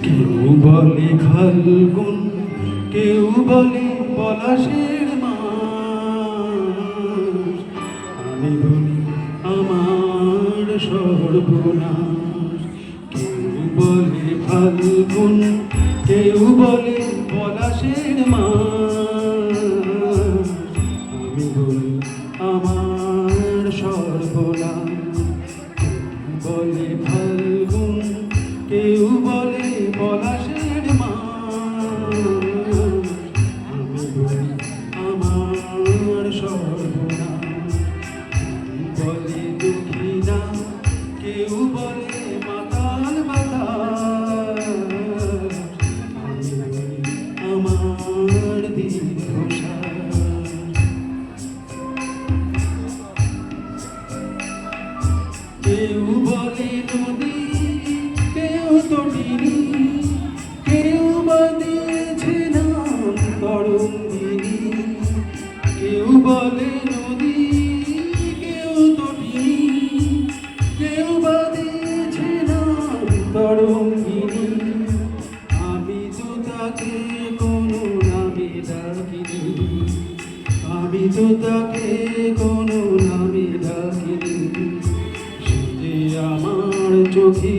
কেউ বলে ফাল্গুন, কেউ বলে পলাশের মাস, আমি বলি আমার সর্বনাশ। কেউ বলে ফাল্গুন, কেউ বলে পলাশের মাস, আমি বলি আমার সর্বনাশ। বলে ফাল্গুন, কেউ বলে পলাশের মাস, আমি বলি আমার সর্বনাশ। বলে দক্ষিণা, কেউ বলে মাতাল বাতাস, আমি বলি আমার দীর্ঘশ্বাস। কেউ বলে নদী, কেউ তটিনী, কেউ বা দিয়েছে নাম তরঙ্গিনী। কেউ বলে নদী, কেউ তটিনী, কেউ বা দিয়েছে নাম তরঙ্গিনী। আমি তো তাকে কোনো নামে ডাকিনি, আমি তো তাকে কোনো নামে ডাকিনি। আমার চোখে